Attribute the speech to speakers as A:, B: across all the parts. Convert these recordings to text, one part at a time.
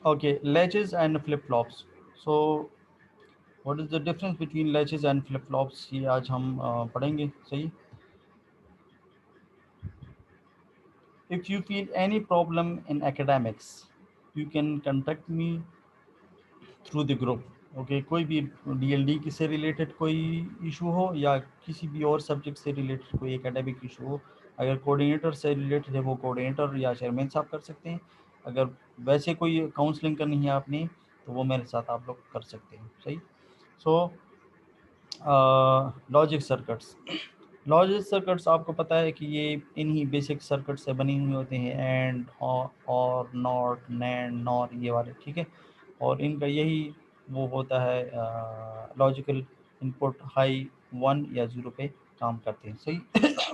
A: Okay, latches and flip flops. So what is the difference between latches and flip flops, ये आज हम पढ़ेंगे। सही। If you feel any problem in academics you can contact me through the group. Okay, कोई भी DLD की से related कोई इशू हो या किसी भी और सब्जेक्ट से रिलेटेड कोई एकेडमिक इशू हो, अगर कोऑर्डिनेटर से रिलेटेड है वो कोऑर्डिनेटर या चेयरमैन साहब कर सकते हैं। अगर वैसे कोई काउंसलिंग करनी है आपने तो वो मेरे साथ आप लोग कर सकते हैं। सही। सो लॉजिक सर्किट्स। लॉजिक सर्किट्स आपको पता है कि ये इन्हीं बेसिक सर्किट से बने हुए होते हैं, एंड और नॉट नैंड नॉर ये वाले, ठीक है। और इनका यही वो होता है, लॉजिकल इनपुट हाई 1 या 0 पे काम करते हैं। सही।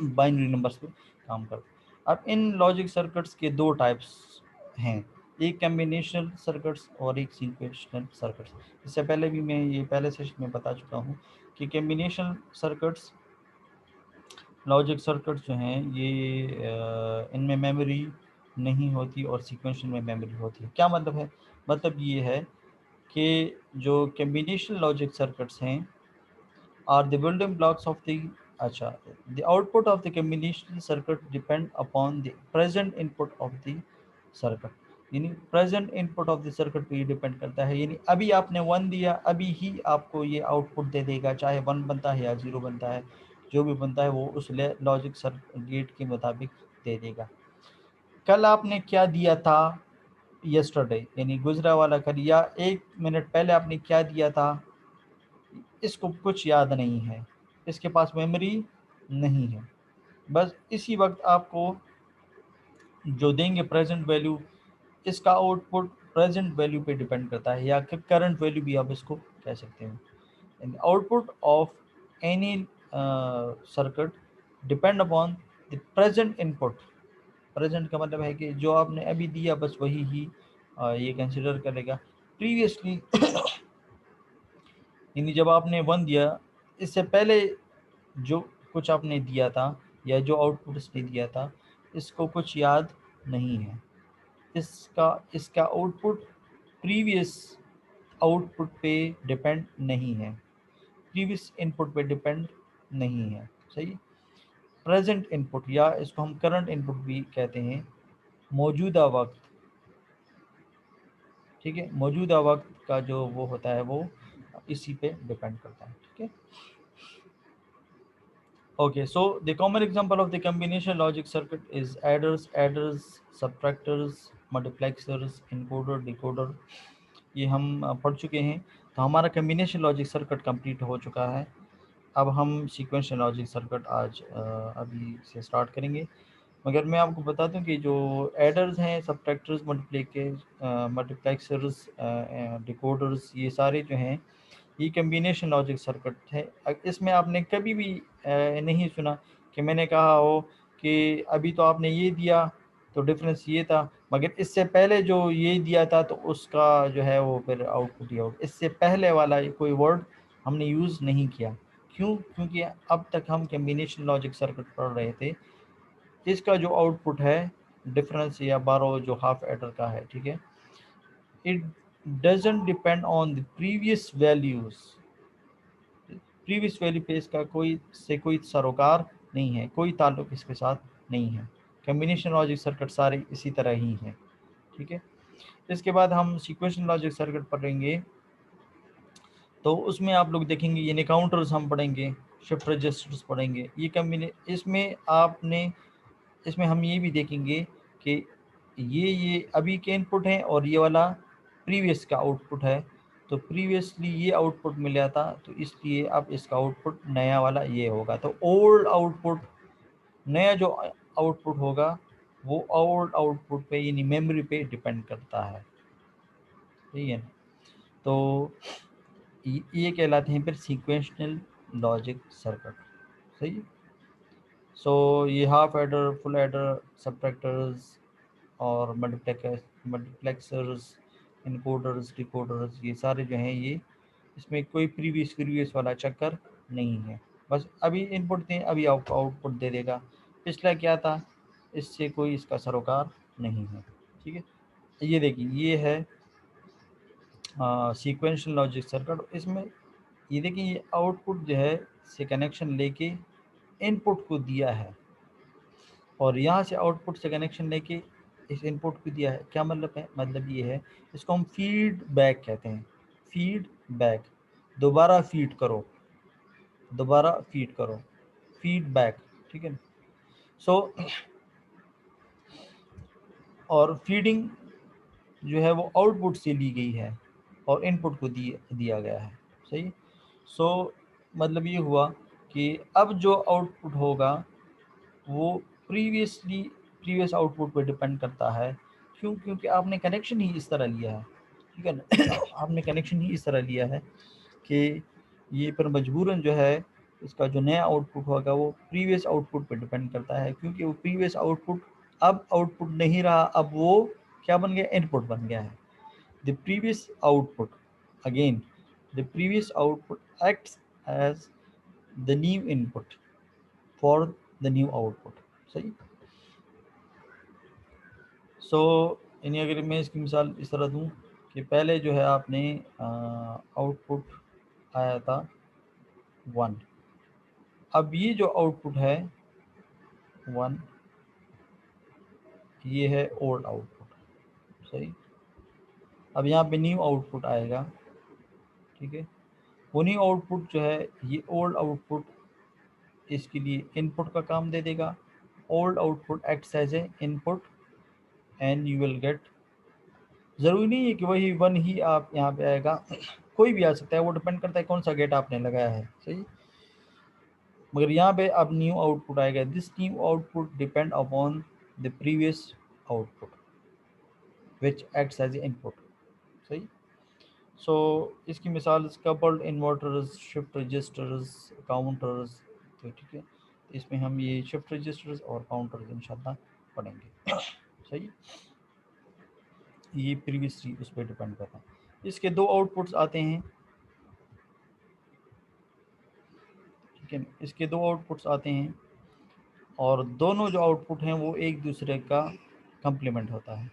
A: बाइनरी नंबर्स पे काम करते हैं। अब इन लॉजिक सर्किट्स के दो टाइप्स हैं, एक कम्बिनेशनल सर्किट्स और एक सीक्वेंशियल सर्किट्स। इससे पहले भी मैं ये पहले सेशन में बता चुका हूँ कि कम्बिनेशनल सर्किट्स, लॉजिक सर्किट्स जो हैं ये इनमें मेमोरी नहीं होती और सीक्वेंशियल में मेमोरी होती है। क्या मतलब है? मतलब ये है कि जो कम्बिनेशनल लॉजिक सर्किट्स हैं are the building blocks of the, अच्छा, the output of the combinational circuit depend upon the present input of the circuit. यानी present input of the circuit पे डिपेंड करता है। यानी अभी आपने 1 दिया, अभी ही आपको ये आउटपुट दे देगा, चाहे 1 बनता है या 0 बनता है, जो भी बनता है वो उस लॉजिक गेट के मुताबिक दे देगा। कल आपने क्या दिया था, यस्टरडे यानी गुजरा वाला कल, या 1 मिनट पहले आपने क्या दिया था, इसको कुछ याद नहीं है, इसके पास मेमोरी नहीं है। बस इसी वक्त आपको जो देंगे प्रेजेंट वैल्यू, इसका आउटपुट प्रेजेंट वैल्यू पे डिपेंड करता है, या करंट वैल्यू भी आप इसको कह सकते हो। Output of any circuit depend upon the present input. Present का मतलब है कि जो आपने अभी दिया बस वही ही ये कंसिडर करेगा। प्रीवियसली यानी जब आपने 1 दिया, इससे पहले जो कुछ आपने दिया था या जो आउटपुट इसने दिया था, इसको कुछ याद नहीं है। इसका इसका आउटपुट प्रीवियस आउटपुट पे डिपेंड नहीं है, प्रीवियस इनपुट पे डिपेंड नहीं है। सही। प्रेजेंट इनपुट या इसको हम करंट इनपुट भी कहते हैं, मौजूदा वक्त, ठीक है, मौजूदा वक्त का जो वो होता है वो इसी पे डिपेंड करता है। ठीक है। Okay, so the common example of the combination logic circuit is adders, subtractors, multiplexers, encoder, decoder। ये हम पढ़ चुके हैं। तो हमारा कम्बिनेशन लॉजिक सर्किट कंप्लीट हो चुका है। अब हम सीक्वेंशियल लॉजिक सर्किट आज अभी से स्टार्ट करेंगे। मगर मैं आपको बता दूं कि जो एडर्स हैं, सब्ट्रैक्टर्स, मल्टीप्लेक्सर्स, डिकोडर्स, ये सारे जो हैं ये कम्बिनेशन लॉजिक सर्किट है। इसमें आपने कभी भी नहीं सुना कि मैंने कहा हो कि अभी तो आपने ये दिया तो डिफरेंस ये था, मगर इससे पहले जो ये दिया था तो उसका जो है वो फिर आउटपुट ये होगा। इससे पहले वाला कोई वर्ड हमने यूज़ नहीं किया। क्यों? क्योंकि अब तक हम कम्बिनेशन लॉजिक सर्किट पढ़ रहे थे। इसका जो आउटपुट है डिफरेंस या बारो जो हाफ एडर का है, ठीक है, it doesn't depend on the previous values. Previous value पे इसका कोई सरोकार नहीं है, कोई ताल्लुक इसके साथ नहीं है। कम्बिनेशन लॉजिक सर्किट सारे इसी तरह ही हैं। ठीक है। इसके बाद हम सीक्वेंशियल लॉजिक सर्किट पढ़ेंगे, तो उसमें आप लोग देखेंगे यानी काउंटर्स हम पढ़ेंगे, शिफ्ट रजिस्टर्स पढ़ेंगे। ये इसमें हम ये भी देखेंगे कि ये अभी के इनपुट हैं और ये वाला प्रीवियस का आउटपुट है। तो प्रीवियसली ये आउटपुट मिला था तो इसलिए अब इसका आउटपुट नया वाला ये होगा। तो ओल्ड आउटपुट, नया जो आउटपुट होगा वो ओल्ड आउटपुट पे यानी मेमोरी पे डिपेंड करता है। ठीक है। तो ये कहलाते हैं फिर सीक्वेंशियल लॉजिक सर्किट। सही। सो ये हाफ एडर, फुल एडर, सब्ट्रैक्टर्स और मल्टीप्लेक्सर्स, इनकोडर्स, डिकोडर्स, ये सारे जो हैं ये, इसमें कोई प्रीवियस वाला चक्कर नहीं है। बस अभी इनपुट दें, अभी आपको आउटपुट दे देगा। पिछला क्या था इससे कोई इसका सरोकार नहीं है। ठीक है। ये देखिए, ये है सीक्वेंशियल लॉजिक सर्किट। इसमें ये देखिए, ये आउटपुट जो है से कनेक्शन लेके इनपुट को दिया है, और यहाँ से आउटपुट से कनेक्शन लेके इस इनपुट को दिया है। क्या मतलब है? मतलब ये है, इसको हम फीडबैक कहते हैं। फीडबैक, दोबारा फीड करो, दोबारा फीड करो, फीडबैक, ठीक है। सो और फीडिंग जो है वो आउटपुट से ली गई है और इनपुट को दिया गया है, सही। सो मतलब ये हुआ कि अब जो आउटपुट होगा वो प्रीवियस आउटपुट पे डिपेंड करता है। क्यों? क्योंकि आपने कनेक्शन ही इस तरह लिया है, ठीक है ना। आपने कनेक्शन ही इस तरह लिया है कि ये पर मजबूरन जो है इसका जो नया आउटपुट होगा वो प्रीवियस आउटपुट पे डिपेंड करता है, क्योंकि वो प्रीवियस आउटपुट अब आउटपुट नहीं रहा, अब वो क्या बन गया? इनपुट बन गया है। The previous output, again, the previous output acts as the new input for the new output, सही। सो यानी अगर मैं इसकी मिसाल इस तरह दूं कि पहले जो है आपने आउटपुट आया था 1, अब ये जो आउटपुट है 1, ये है ओल्ड आउटपुट, सही। अब यहाँ पे न्यू आउटपुट आएगा, ठीक है। वो न्यू आउटपुट जो है ये ओल्ड आउटपुट इसके लिए इनपुट का काम दे देगा। Old output acts as a input and you will get, ज़रूरी नहीं है कि वही 1 ही आप यहाँ पे आएगा, कोई भी आ सकता है, वो डिपेंड करता है कौन सा गेट आपने लगाया है, सही। मगर यहाँ पे अब न्यू आउटपुट आएगा। This new output depend upon the previous output which acts as a input, सही। सो इसकी मिसाल coupled inverters, shift registers, counters, तो ठीक है, इसमें हम ये शिफ्ट रजिस्टर्स और काउंटर्स इंशाल्लाह पढ़ेंगे, सही। ये प्रीवियसली उस पर डिपेंड करता है। इसके दो आउटपुट्स आते हैं, ठीक है। इसके दो आउटपुट्स आते हैं और दोनों जो आउटपुट हैं वो एक दूसरे का कंप्लीमेंट होता है।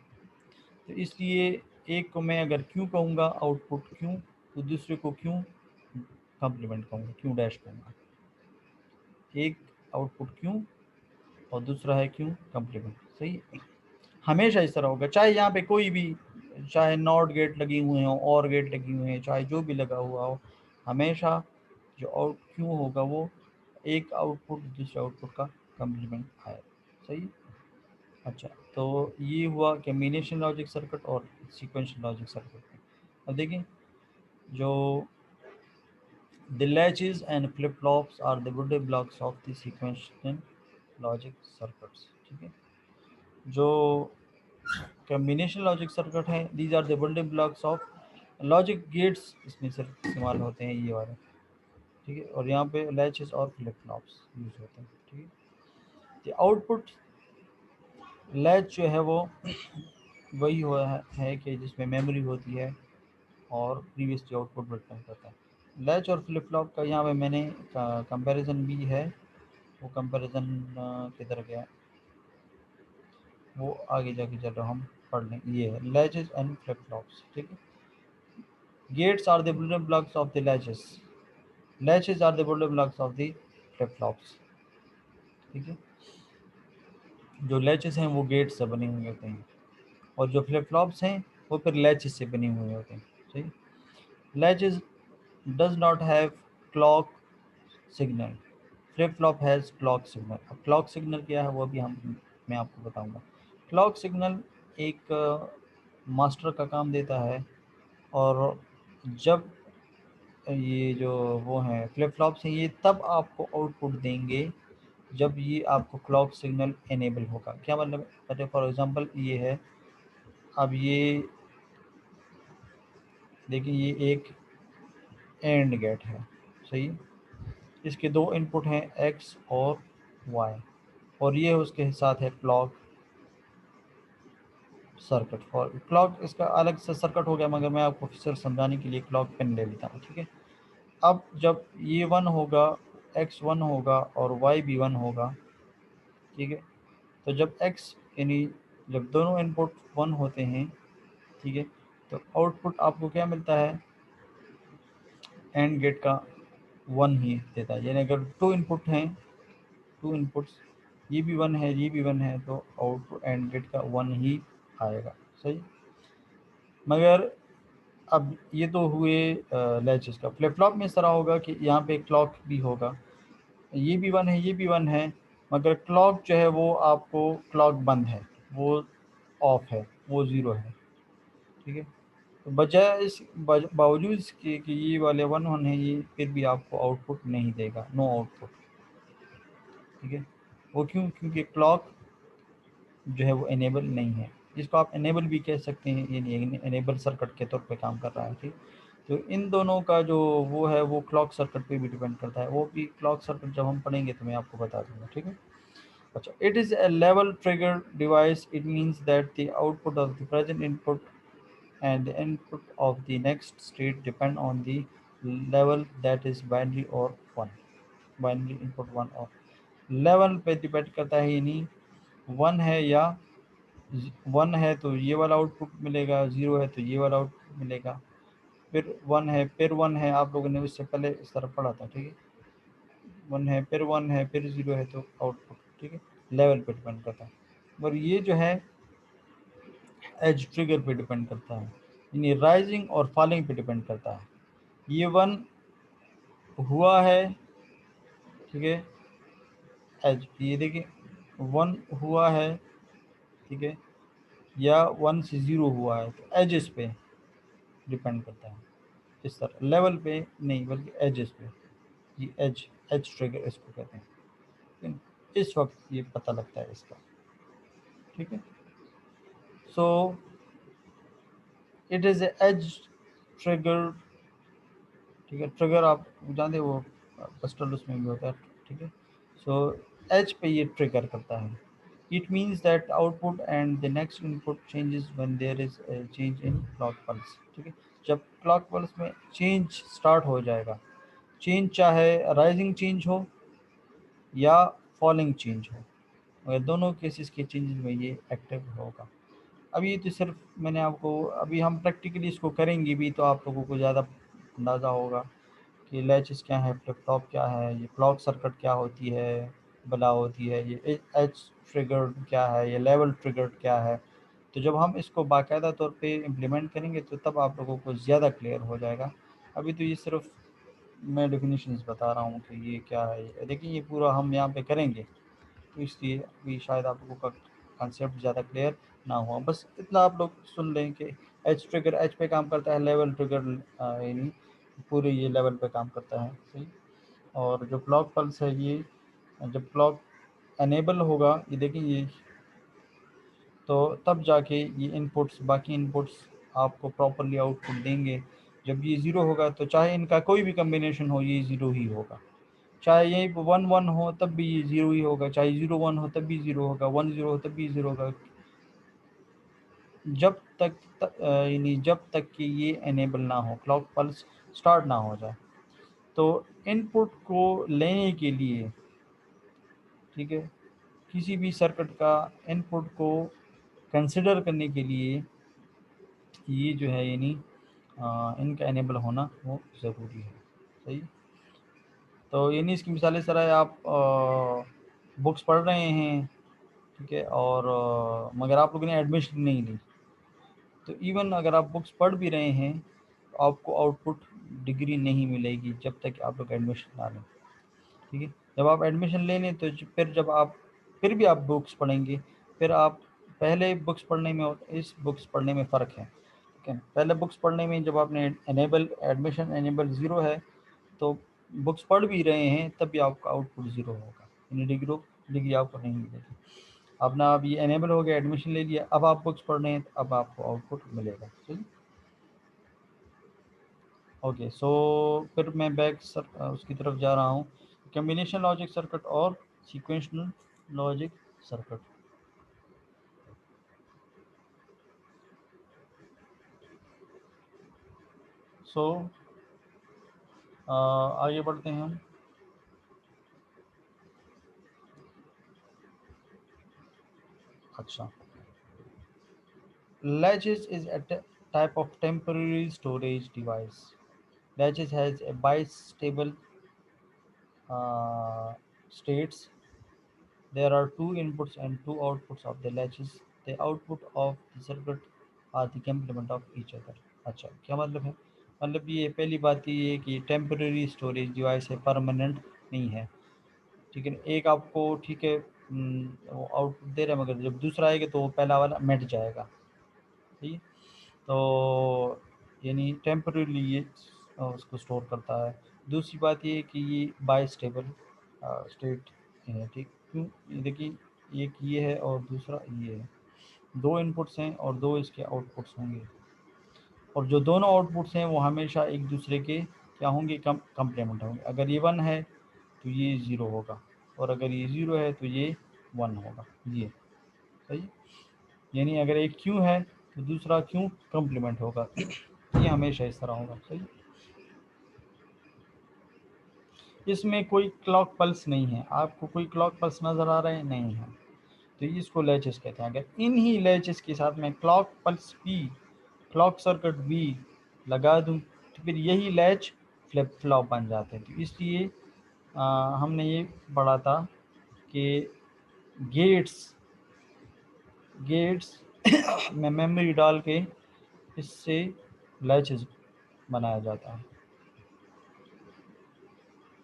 A: तो इसलिए एक को मैं अगर क्यों कहूँगा आउटपुट क्यों, तो दूसरे को क्यों कंप्लीमेंट कहूँगा, क्यों डैश कहूँगा। एक आउटपुट क्यों और दूसरा है क्यों कंप्लीमेंट, सही। हमेशा इस तरह होगा, चाहे यहाँ पे कोई भी, चाहे नॉट गेट लगी हुए हो और गेट लगी हुए हैं, चाहे जो भी लगा हुआ हो, हमेशा जो आउट क्यों होगा वो एक आउटपुट दूसरे आउटपुट का कंप्लीमेंट आएगा, सही। अच्छा, तो ये हुआ कॉम्बिनेशन लॉजिक सर्किट और सीक्वेंशियल लॉजिक सर्किट। अब देखिए, जो the latches and flip flops are the building blocks of the sequential logic circuits, ठीक है। जो कॉम्बिनेशन लॉजिक सर्किट है, these are the building blocks of logic gates, इसमें सिर्फ इस्तेमाल होते हैं ये वाले, ठीक है। और यहाँ पे लैचेस और फ्लिप फ्लॉप्स यूज होते हैं, ठीक है। तो आउटपुट लैच जो है वो वही हुआ है कि जिसमें मेमोरी होती है और प्रीवियस जो आउटपुट रिटर्न करता है। लैच और फ्लिप फ्लॉप का यहाँ पे मैंने कंपैरिजन भी है, वो कंपैरिजन किधर गया, वो आगे जाके चलो हम पढ़ लें। ये है लैचेस एंड फ्लिप फ्लॉप्स, ठीक है। Gates are the building blocks of the latches, latches are the building blocks of the flip flops, ठीक है। जो लैचेस हैं वो गेट से बने हुए होते हैं और जो फ्लिप फ्लॉप्स हैं वो फिर लैचेस से बने हुए होते हैं, सही। Latches does not have clock signal, flip flop has clock signal. अब क्लॉक सिग्नल क्या है वो भी मैं आपको बताऊंगा। क्लॉक सिग्नल एक मास्टर का काम देता है, और जब ये जो वो हैं फ्लिप फ्लॉप्स हैं ये तब आपको आउटपुट देंगे जब ये आपको क्लॉक सिग्नल इनेबल होगा। क्या मतलब है? फॉर एग्जांपल ये है, अब ये देखिए ये एक एंड गेट है, सही। इसके दो इनपुट हैं एक्स और वाई, और ये उसके साथ है क्लॉक सर्किट। फॉर क्लॉक इसका अलग से सर्किट हो गया, मगर मैं आपको सिर्फ समझाने के लिए क्लॉक पिन ले लेता हूँ, ठीक है। अब जब ये 1 होगा, एक्स 1 होगा और वाई भी 1 होगा, ठीक है। तो जब एक्स यानी जब दोनों इनपुट 1 होते हैं, ठीक है, तो आउटपुट आपको क्या मिलता है, एंड गेट का 1 ही देता है। यानी अगर 2 इनपुट हैं, 2 इनपुट्स, ये भी 1 है, ये भी 1 है, तो आउटपुट एंड गेट का 1 ही आएगा। सही। मगर अब ये तो हुए लैचेस का। फ्लिप फ्लॉप में इस तरह होगा कि यहाँ पे क्लॉक भी होगा, ये भी 1 है, ये भी 1 है, मगर क्लॉक जो है वो आपको क्लॉक बंद है, वो ऑफ है, वो 0 है। ठीक है। तो बजाय इस बावजूद इसके कि ये वाले 1 1 है, ये फिर भी आपको आउटपुट नहीं देगा, नो आउटपुट। ठीक है। वो क्यों? क्योंकि क्लॉक जो है वो इनेबल नहीं है। जिसको आप इनेबल भी कह सकते हैं, ये इनेबल सर्किट के तौर पे काम कर रहा है। ठीक। तो इन दोनों का जो वो है वो क्लॉक सर्किट पे भी डिपेंड करता है। वो भी क्लॉक सर्किट जब हम पढ़ेंगे तो मैं आपको बता दूंगा। ठीक है। अच्छा, it is a level trigger device. It means that the output of the present input and the input of the next state depend on the level, that is binary or 1, binary input 1 or level पे depend करता है। यानी 1 है या 1 है तो ये वाला आउटपुट मिलेगा, 0 है तो ये वाला आउटपुट मिलेगा, फिर 1 है, फिर 1 है। आप लोगों ने उससे पहले इस तरह पढ़ा था। ठीक है। 1 है, फिर 1 है, फिर 0 है, तो आउटपुट। ठीक है। लेवल पे डिपेंड करता है। और ये जो है एज ट्रिगर पे डिपेंड करता है, यानी राइजिंग और फॉलिंग पे डिपेंड करता है। ये 1 हुआ है, ठीक है, एज, ये देखिए 1 हुआ है, ठीक है, या 1 से 0 हुआ है, तो एजेस पे डिपेंड करता है। इस तरह लेवल पे नहीं, बल्कि एजेस पे। ये एज, एज ट्रिगर इसको कहते हैं। लेकिन इस वक्त ये पता लगता है इसका। ठीक है। So it is edge trigger. ठीक है। ट्रिगर आप जानते हैं, वो पिस्टल उसमें भी होता है। ठीक है। सो एच पे ये ट्रिगर करता है। It means that output and the next input changes when there is a change in clock pulse. ठीक है। जब क्लॉक पल्स में चेंज स्टार्ट हो जाएगा, चेंज चाहे राइजिंग चेंज हो या फॉलिंग चेंज हो, मगर दोनों केसेस के चेंजेस में ये एक्टिव होगा। अभी तो सिर्फ मैंने आपको, अभी हम प्रैक्टिकली इसको करेंगे भी तो आप लोगों को ज़्यादा अंदाज़ा होगा कि लैचेस क्या है, फ्लिप फ्लॉप क्या है, ये क्लॉक सर्किट क्या होती है, बला होती है, ये एच ट्रिगर क्या है, ये लेवल ट्रिगर क्या है। तो जब हम इसको बाकायदा तौर पे इम्प्लीमेंट करेंगे तो तब आप लोगों को ज़्यादा क्लियर हो जाएगा। अभी तो ये सिर्फ मैं डेफिनेशंस बता रहा हूँ कि ये क्या है। देखिए ये पूरा हम यहाँ पे करेंगे, तो इसलिए अभी शायद आप लोगों का कंसेप्ट ज़्यादा क्लियर ना हुआ। बस इतना आप लोग सुन लें कि एच ट्रिगर एच पे काम करता है, लेवल ट्रिगर यानी पूरे ये लेवल पे काम करता है। सही। और जो क्लॉक पल्स है, ये जब क्लॉक एनेबल होगा, ये देखिए ये, तो तब जाके ये इनपुट्स, बाकी इनपुट्स आपको प्रॉपरली आउटपुट देंगे। जब ये 0 होगा तो चाहे इनका कोई भी कम्बिनेशन हो, ये 0 ही होगा। चाहे ये 1 1 हो तब भी ये 0 ही होगा, चाहे 0 1 हो तब भी 0 होगा, 1 0 हो तब भी 0 होगा, जब तक यानी जब तक कि ये एनेबल ना हो, क्लॉक पल्स स्टार्ट ना हो जाए। तो इनपुट को लेने के लिए, ठीक है, किसी भी सर्किट का इनपुट को कंसिडर करने के लिए ये जो है यानी इनका एनेबल होना वो ज़रूरी है। सही। तो यानी इसकी मिसाल इस तरह है, आप बुक्स पढ़ रहे हैं, ठीक है, और मगर आप लोगों ने एडमिशन नहीं ली, तो इवन अगर आप बुक्स पढ़ भी रहे हैं तो आपको आउटपुट डिग्री नहीं मिलेगी जब तक आप लोग एडमिशन ना लें। ठीक है। जब आप एडमिशन ले लें तो फिर जब आप फिर भी आप बुक्स पढ़ेंगे, फिर आप पहले बुक्स पढ़ने में और इस बुक्स पढ़ने में फ़र्क है। ठीक है। पहले बुक्स पढ़ने में जब आपने एनेबल, एडमिशन एनेबल 0 है, तो बुक्स पढ़ भी रहे हैं तब भी आपका आउटपुट 0 होगा, यानी डिग्री आपको नहीं मिलेगी। अपना अब ये एनेबल हो गया, एडमिशन ले लिया, अब आप बुक्स पढ़ रहे हैं, अब आपको आउटपुट मिलेगा। सही। ओके। सो फिर मैं बैक उसकी तरफ जा रहा हूँ, कम्बिनेशन लॉजिक सर्किट और सीक्वेंशनल लॉजिक सर्किट। सो आगे बढ़ते हैं हम। अच्छा, latches is type of temporary storage device. Latches has a bistable states. There are two inputs and two outputs of the latches. The output of the circuit are the complement of each other. अच्छा क्या मतलब है? मतलब ये पहली बात ये है कि टेम्पररी स्टोरेज डिवाइस है, परमानेंट नहीं है। ठीक है, एक आपको ठीक है वो आउटपुट दे रहा है, मगर जब दूसरा आएगा तो वो पहला वाला मिट जाएगा। ठीक है, तो यानी टेम्परली ये उसको स्टोर करता है। दूसरी बात ये कि ये बाई स्टेबल स्टेट है। ठीक, क्यों? ये देखिए एक ये है और दूसरा ये है, दो इनपुट्स हैं और दो इसके आउटपुट्स होंगे, और जो दोनों आउटपुट्स हैं वो हमेशा एक दूसरे के क्या होंगे, कंप्लीमेंट होंगे। अगर ये 1 है तो ये 0 होगा, और अगर ये 0 है तो ये 1 होगा। ये सही है? यानी अगर एक क्यू है तो दूसरा क्यू कंप्लीमेंट होगा। ये हमेशा इस तरह होगा। सही, इसमें कोई क्लॉक पल्स नहीं है। आपको कोई क्लॉक पल्स नज़र आ रहा है? नहीं है, तो इसको लैचेस कहते हैं। अगर इन्हीं लैचेस के साथ मैं क्लॉक पल्स भी, क्लॉक सर्किट भी लगा दूं तो फिर यही लैच फ्लिप फ्लॉप बन जाते हैं। तो इसलिए हमने ये पढ़ा था कि गेट्स गेट्स में मेमोरी डाल के इससे लैचेस बनाया जाता है।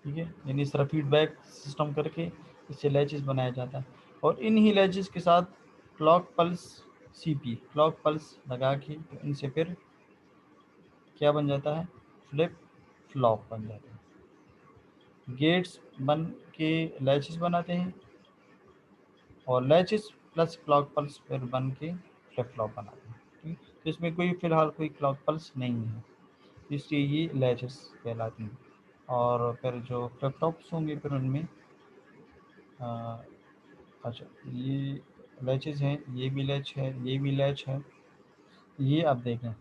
A: ठीक है, यानी इस तरह फीडबैक सिस्टम करके इससे लैचेस बनाया जाता है, और इन्हीं लैचेस के साथ clock pulse CP clock pulse लगा के तो इनसे फिर क्या बन जाता है, फ्लिप फ्लॉप बन जाता है। गेट्स बन के लैचेस बनाते हैं, और लैचेस प्लस क्लॉक पल्स फिर बन के फ्लिप फ्लॉप बनाते हैं। ठीक, तो इसमें कोई फिलहाल कोई क्लॉक पल्स नहीं है, इसलिए ये लैचेस कहलाती हैं। और फिर जो फ्लिप फ्लॉप्स होंगे फिर उनमें अच्छा ये लैचेस हैं, ये भी लैच है, ये भी लैच है, ये आप देखें।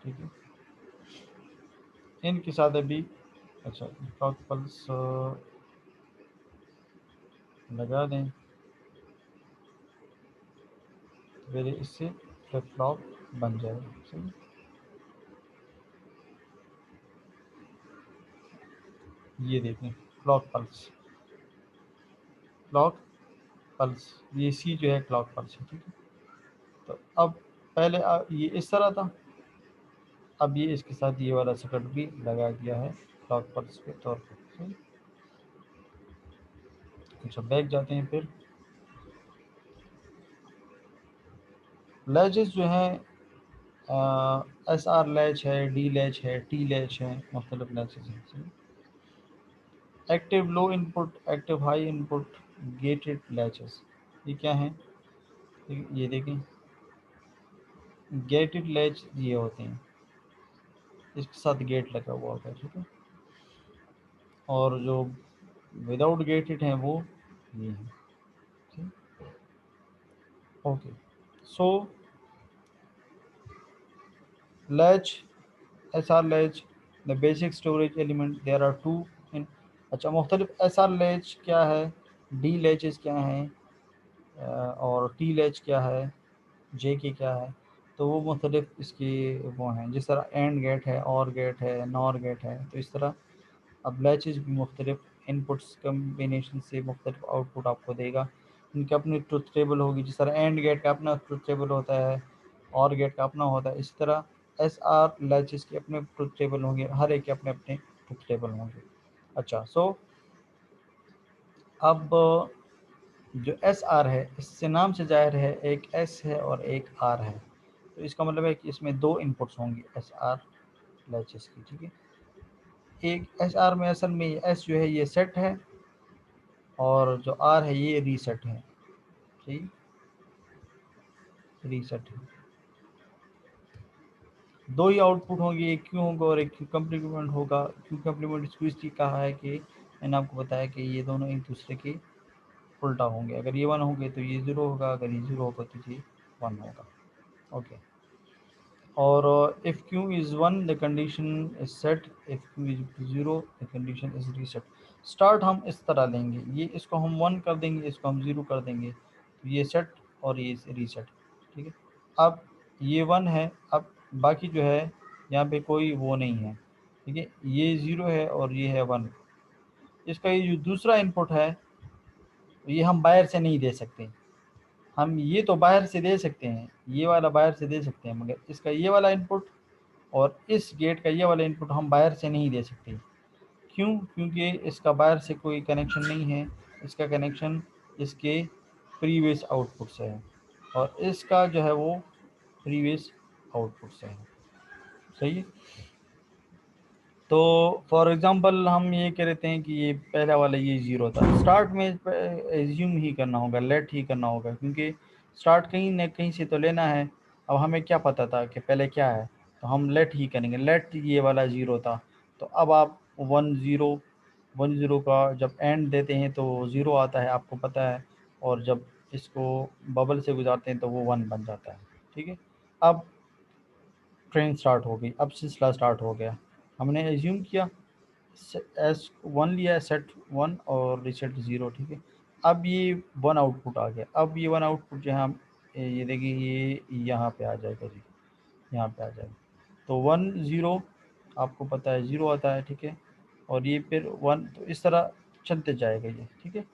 A: ठीक है, इनके साथ अभी अच्छा क्लॉक पल्स लगा दें तो फिर इससे फ्लिप फ्लॉप बन जाएगा। सही, ये देखें क्लॉक पल्स ये सी जो है क्लॉक पल्स है। ठीक है, तो अब पहले ये इस तरह था, अब ये इसके साथ ये वाला सर्किट भी लगा दिया है क्लॉक पल्स के तौर पर। सही, अच्छा बैक जाते हैं। फिर लैचेस जो हैं एस आर लैच है, डी लैच है, टी लैच है, मुख्तलिफ लैचेस हैं। Active low input, active high input, gated latches, ये क्या है? ये देखें, गेटेड लैच ये होते हैं, इसके साथ गेट लगा हुआ होता है। ठीक है, और जो विदाउट गेटेड हैं वो ये हैं। ठीक, okay, so latch, S R latch, the basic storage element, there are two in. अच्छा, मुख्तलिफ एस आर लैच क्या है, डी लैचेस क्या हैं, और टी लैच क्या है, जे के क्या है, तो वो मुख्तलिफ इसकी वो हैं। जिस तरह एंड गेट है, और गेट है, नॉर गेट है, तो इस तरह अब लैचेस भी मुख्तलिफ इनपुट्स कम्बिनेशन से मुख्तलिफ आउटपुट आपको देगा। इनकी अपनी ट्रुथ टेबल होगी। जिस तरह एंड गेट का अपना ट्रुथ टेबल होता है, और गेट का अपना होता है, इस तरह एस आर लैचेस के अपने ट्रुथ टेबल होंगे, हर एक के अपने अपने ट्रुथ टेबल होंगे। अच्छा, सो अब जो एस आर है, इससे नाम से जाहिर है एक एस है और एक आर है, तो इसका मतलब है कि इसमें दो इनपुट्स होंगी एस आर लैचेस की। ठीक है, एक एस आर में असल में एस जो है ये सेट है, और जो आर है ये रीसेट है। ठीक, रीसेट है। दो ही आउटपुट होंगे, एक क्यू होगा और एक क्यू कम्प्लीमेंट होगा। क्यू कम्प्लीमेंट इसको इसलिए कहा है कि मैंने आपको बताया कि ये दोनों एक दूसरे के उल्टा होंगे। अगर ये 1 होंगे तो ये 0 होगा, अगर ये 0 होगा तो ये 1 होगा। ओके, और if Q is 1 the condition is set, if Q is 0 the condition is reset. Start हम इस तरह लेंगे, ये इसको हम 1 कर देंगे, इसको हम 0 कर देंगे, तो ये सेट और ये रीसेट। ठीक है, अब ये 1 है, अब बाकी जो है यहाँ पे कोई वो नहीं है, ठीक है, ये 0 है और ये है 1। इसका ये जो दूसरा इनपुट है ये हम बाहर से नहीं दे सकते। हम ये तो बाहर से दे सकते हैं, ये वाला बाहर से दे सकते हैं, मगर इसका ये वाला इनपुट और इस गेट का ये वाला इनपुट हम बाहर से नहीं दे सकते। क्यों? क्योंकि इसका बाहर से कोई कनेक्शन नहीं है, इसका कनेक्शन इसके प्रीवियस आउटपुट से है और इसका जो है वो प्रीवियस आउटपुट से है। सही है। तो फॉर एग्जांपल हम ये कह रहे हैं कि ये पहला वाला ये 0 था। स्टार्ट में एज्यूम ही करना होगा, लेट ही करना होगा, क्योंकि स्टार्ट कहीं न कहीं से तो लेना है। अब हमें क्या पता था कि पहले क्या है, तो हम लेट ही करेंगे। लेट ये वाला 0 था, तो अब आप 1 0 का जब एंड देते हैं तो 0 आता है, आपको पता है, और जब इसको बबल से गुजारते हैं तो वो 1 बन जाता है। ठीक है। अब ट्रेन स्टार्ट हो गई, अब सिलसिला स्टार्ट हो गया। हमने एज्यूम किया, S1 लिया, सेट 1 और रीसेट 0। ठीक है। अब ये 1 आउटपुट आ गया। अब ये 1 आउटपुट जो है हम ये देखिए ये यहाँ पे आ जाएगा जी, यहाँ पे आ जाएगा। तो 1 0 आपको पता है 0 आता है। ठीक है। और ये फिर 1, तो इस तरह चलते जाएगा ये। ठीक है।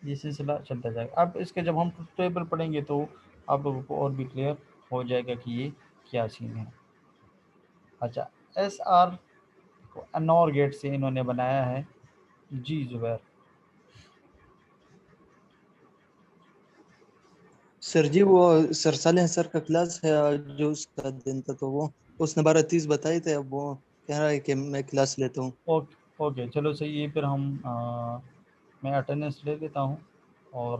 A: ये सिलसिला चलता जाएगा। अब इसके जब हम ट्रुथ टेबल पढ़ेंगे तो आप लोगों को और भी क्लियर हो जाएगा कि ये क्या सीन है। अच्छा, SR को अनोर गेट से इन्होंने बनाया है। जी जुबैर।
B: सर जी वो सर साले सर का क्लास है जो उसका दिन था, तो वो उसने 12:30 बताए थे, अब वो कह रहा है कि मैं क्लास लेता हूँ।
A: ओके ओके, चलो सही है। फिर हम मैं अटेंडेंस ले लेता हूँ और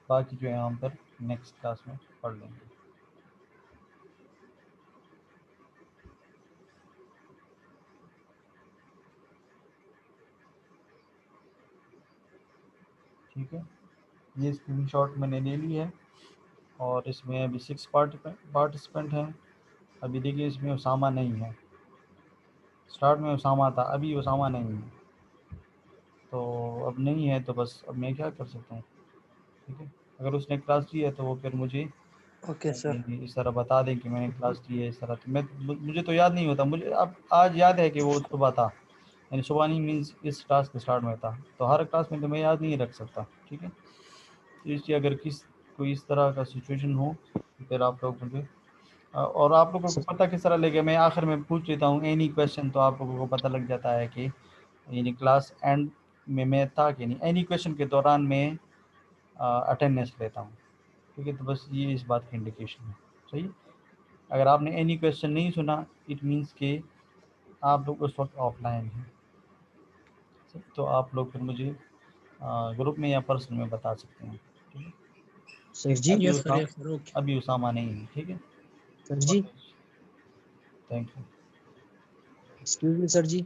A: बाकी जो है हम फिर नेक्स्ट क्लास में पढ़ लेंगे। ठीक है। ये स्क्रीनशॉट मैंने ले ली है और इसमें अभी 6 पार्टिसिपेंट हैं। अभी देखिए इसमें उसामा नहीं है। स्टार्ट में उसामा था, अभी उसामा नहीं है। तो अब नहीं है तो बस अब मैं क्या कर सकता हूँ। ठीक है। अगर उसने क्लास ली है तो वो फिर मुझे
B: ओके सर।
A: इस तरह बता दें कि मैंने क्लास ली है। इस तरह तो मुझे तो याद नहीं होता। मुझे अब आज याद है कि वो सुबह था, यानी सुबह नहीं मीन्स इस क्लास के स्टार्ट में था। तो हर क्लास में तो मैं याद नहीं रख सकता। ठीक है। तो इसलिए अगर कोई इस तरह का सिचुएशन हो तो फिर आप लोग मुझे और आप लोगों को पता किस तरह लगे, मैं आखिर में पूछ लेता हूँ एनी क्वेश्चन, तो आप लोगों को पता लग जाता है कि यानी क्लास एंड में मैं था कि नहीं। एनी क्वेश्चन के दौरान मैं अटेंडेंस लेता हूँ। ठीक है। तो बस ये इस बात की इंडिकेशन है। सही। अगर आपने एनी क्वेश्चन नहीं सुना इट मीन्स के आप लोग उस वक्त ऑफलाइन हैं। तो आप लोग फिर मुझे ग्रुप में या पर्सनल में बता सकते हैं। ठीक है।
B: Sir ji.
C: Yes sir okay.
A: अभी उसामा नहीं है। ठीक है।
B: Sir ji.
A: Thank you.
B: Excuse me sir ji.